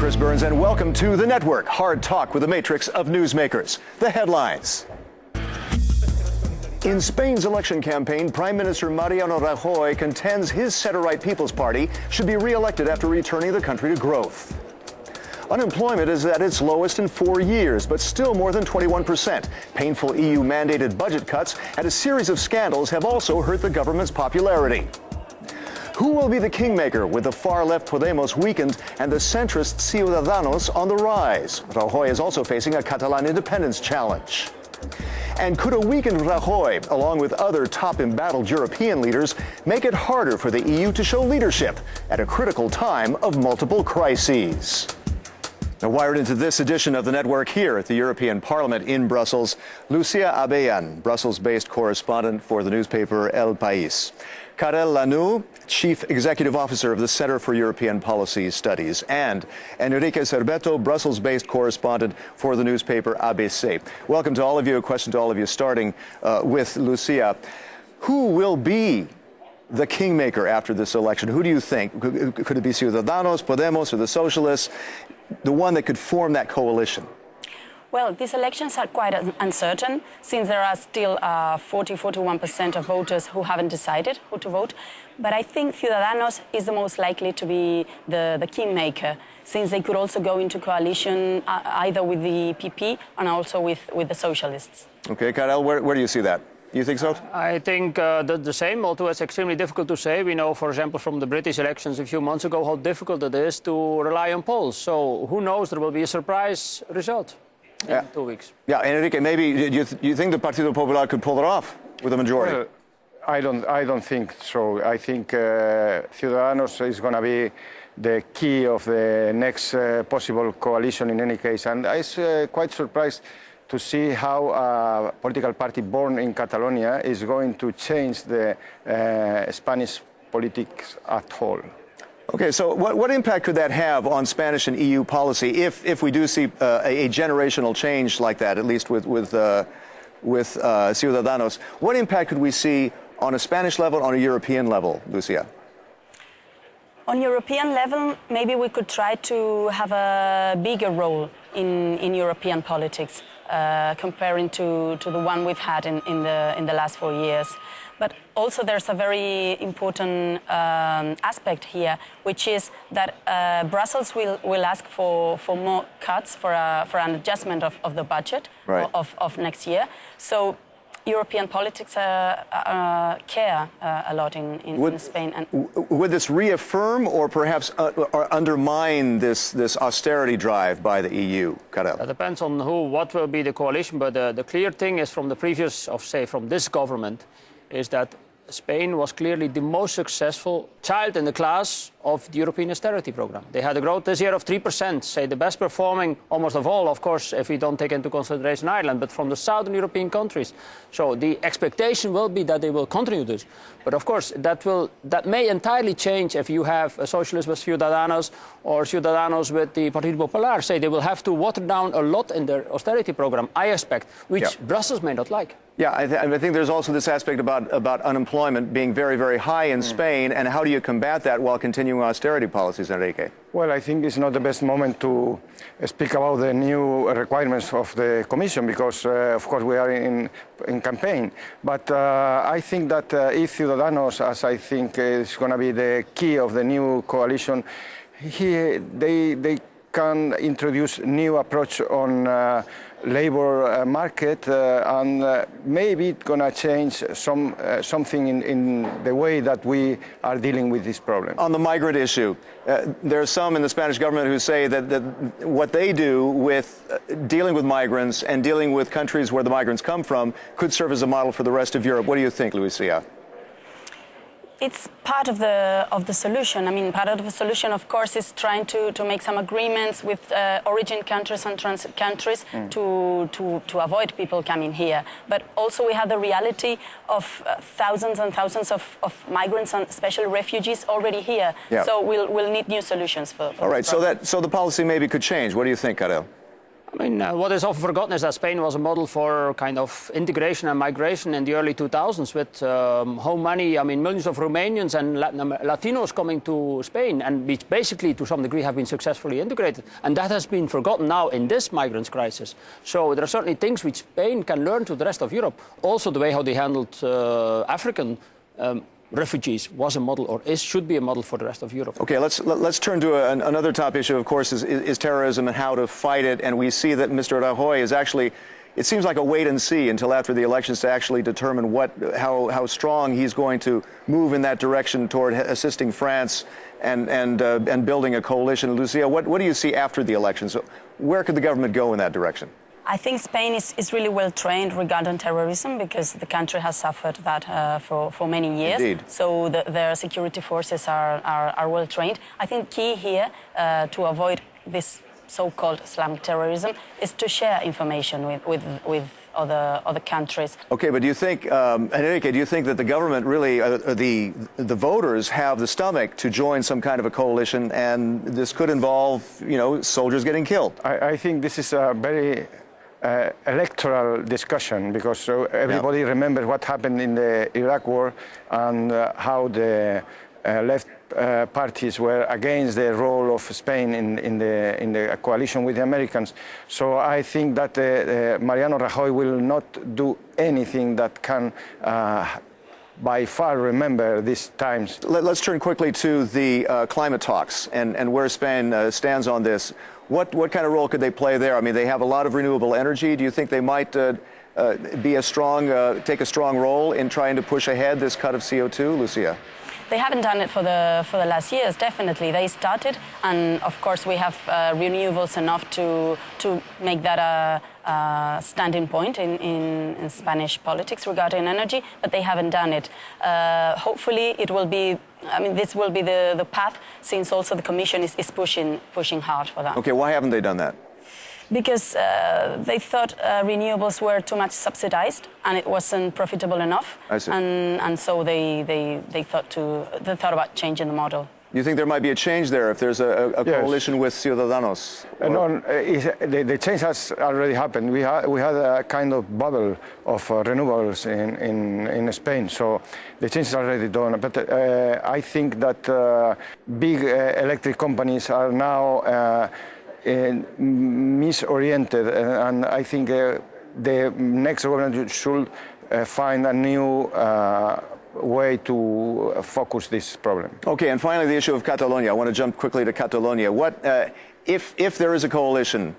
Chris Burns, and welcome to The Network, hard talk with a matrix of newsmakers. The headlines. In Spain's election campaign, Prime Minister Mariano Rajoy contends his center-right People's Party should be re-elected after returning the country to growth. Unemployment is at its lowest in 4 years, but still more than 21%. Painful EU-mandated budget cuts and a series of scandals have also hurt the government's popularity. Who will be the kingmaker with the far-left Podemos weakened and the centrist Ciudadanos on the rise? Rajoy is also facing a Catalan independence challenge. And could a weakened Rajoy, along with other top embattled European leaders, make it harder for the EU to show leadership at a critical time of multiple crises? Now, wired into this edition of The Network here at the European Parliament in Brussels, Lucía Abellán, Brussels-based correspondent for the newspaper El País. Karel Lanu, Chief Executive Officer of the Center for European Policy Studies, and Enrique Cerveto, Brussels-based correspondent for the newspaper ABC. Welcome to all of you. A question to all of you, starting with Lucía. Who will be the kingmaker after this election? Who do you think? Could it be Ciudadanos, Podemos, or the Socialists? The one that could form that coalition? Well, these elections are quite uncertain, since there are still 41% of voters who haven't decided who to vote. But I think Ciudadanos is the most likely to be the kingmaker, since they could also go into coalition either with the PP and also with the Socialists. Okay, Karel, where do you see that? You think so? I think the same, although it's extremely difficult to say. We know, for example, from the British elections a few months ago how difficult it is to rely on polls. So who knows, there will be a surprise result in 2 weeks. Yeah, Enrique, maybe do you think the Partido Popular could pull it off with a majority? Well, I don't think so. I think Ciudadanos is going to be the key of the next possible coalition in any case. And I was quite surprised to see how a political party born in Catalonia is going to change the Spanish politics at whole. Okay, so what impact could that have on Spanish and EU policy if we do see a generational change like that, at least with Ciudadanos? What impact could we see on a Spanish level, on a European level, Lucía? On European level, maybe we could try to have a bigger role in European politics, comparing to the one we've had in the last 4 years. But also there's a very important aspect here, which is that Brussels will ask for more cuts, for an adjustment of the budget of next year. So European politics care a lot in Spain. And would this reaffirm or perhaps or undermine this austerity drive by the EU, Karel? That depends on what will be the coalition, but the clear thing is from the previous, from this government, is that Spain was clearly the most successful child in the class of the European austerity program. They had a growth this year of 3%, say the best performing almost of all, of course, if we don't take into consideration Ireland, but from the southern European countries. So the expectation will be that they will continue this. But of course, that may entirely change if you have a socialist with Ciudadanos or Ciudadanos with the Partido Popular. Say they will have to water down a lot in their austerity program, I expect, which Brussels may not like. Yeah, I think there's also this aspect about unemployment being very, very high in Spain, and how do you combat that while continuing austerity policies, Enrique? Well, I think it's not the best moment to speak about the new requirements of the Commission because, of course, we are in campaign. But I think that if Ciudadanos, as I think is going to be the key of the new coalition, they can introduce new approach on labor market and maybe it's going to change something in the way that we are dealing with this problem. On the migrant issue, there are some in the Spanish government who say that what they do with dealing with migrants and dealing with countries where the migrants come from could serve as a model for the rest of Europe. What do you think, Lucía? It's part of the solution. I mean, part of the solution, of course, is trying to make some agreements with origin countries and transit countries to avoid people coming here. But also we have the reality of thousands and thousands of migrants and especially refugees already here. Yeah. So we'll need new solutions for all right, so the policy maybe could change. What do you think, Karel? I mean, what is often forgotten is that Spain was a model for kind of integration and migration in the early 2000s with how many, millions of Romanians and Latinos coming to Spain, and which basically to some degree have been successfully integrated. And that has been forgotten now in this migrants crisis. So there are certainly things which Spain can learn to the rest of Europe. Also the way how they handled African refugees was a model, or should be a model for the rest of Europe. Okay, let's turn to another top issue, of course, is terrorism and how to fight it. And we see that Mr. Rajoy is actually, it seems like a wait and see until after the elections to actually determine how strong he's going to move in that direction toward assisting France and building a coalition. Lucía, what do you see after the elections? Where could the government go in that direction? I think Spain is really well trained regarding terrorism because the country has suffered that for many years. Indeed. So their security forces are well trained. I think key here to avoid this so-called Islamic terrorism is to share information with other countries. Okay, but do you think, Enrique, do you think that the government really, the voters have the stomach to join some kind of a coalition, and this could involve, soldiers getting killed? I think this is a very electoral discussion because everybody remembers what happened in the Iraq war and how the left parties were against the role of Spain in the coalition with the Americans. So I think that Mariano Rajoy will not do anything that can by far remember these times. Let's turn quickly to the climate talks and where Spain stands on this. What kind of role could they play there? I mean, they have a lot of renewable energy. Do you think they might take a strong role in trying to push ahead this cut of CO2, Lucía? They haven't done it for the last years, definitely. They started, and of course we have renewables enough to make that a standing point in Spanish politics regarding energy, but they haven't done it. Hopefully it will be, this will be the path, since also the Commission is pushing hard for that. Okay, why haven't they done that? Because they thought renewables were too much subsidized and it wasn't profitable enough. I see. And so they thought about changing the model. You think there might be a change there if there's a Yes. coalition with Ciudadanos? No, the change has already happened. We had a kind of bubble of renewables in Spain, so the change is already done. But I think that big electric companies are now misoriented, and I think the next government should find a new way to focus this problem. Okay, and finally the issue of Catalonia. I want to jump quickly to Catalonia. What if there is a coalition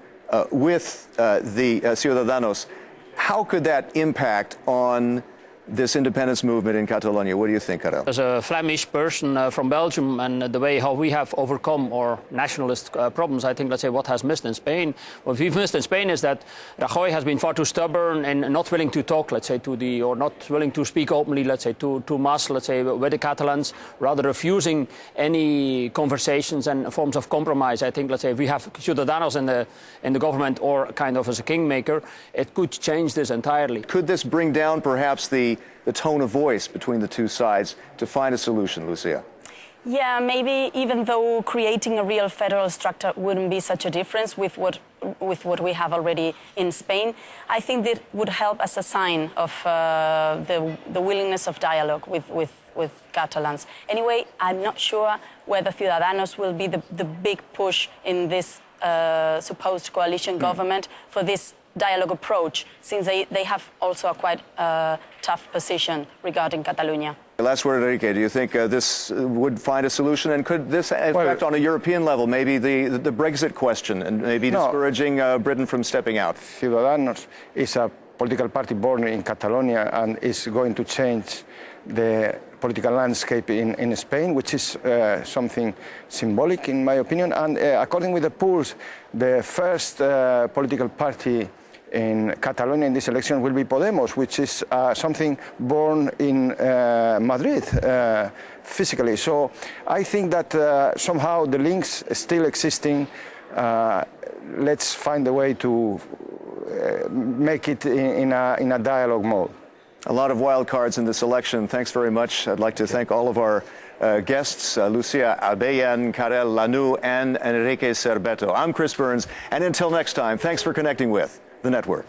with the Ciudadanos, how could that impact on this independence movement in Catalonia? What do you think, Karel? As a Flemish person from Belgium, and the way how we have overcome our nationalist problems, I think, let's say, what has missed in Spain, what we've missed in Spain is that Rajoy has been far too stubborn and not willing to talk, let's say, or not willing to speak openly, let's say, to mass, let's say, with the Catalans, rather refusing any conversations and forms of compromise. I think, let's say, if we have Ciudadanos in the government or kind of as a kingmaker, it could change this entirely. Could this bring down perhaps the tone of voice between the two sides to find a solution, Lucía? Yeah, maybe even though creating a real federal structure wouldn't be such a difference with what we have already in Spain, I think that would help as a sign of the willingness of dialogue with Catalans. Anyway, I'm not sure whether Ciudadanos will be the big push in this supposed coalition government for this dialogue approach, since they have also a quite tough position regarding Catalonia. Last word, Enrique. Do you think this would find a solution, and could this affect on a European level, maybe the Brexit question, and maybe discouraging Britain from stepping out? Ciudadanos is a political party born in Catalonia and is going to change the political landscape in Spain, which is something symbolic in my opinion. And according with the polls, the first political party in Catalonia in this election will be Podemos, which is something born in Madrid physically. So I think that somehow the links still existing. Let's find a way to make it in a dialogue mode. A lot of wild cards in this election. Thanks very much. I'd like to thank all of our guests, Lucía Abellán, Karel Lanu, and Enrique Cerbeto. I'm Chris Burns, and until next time, thanks for connecting with The Network.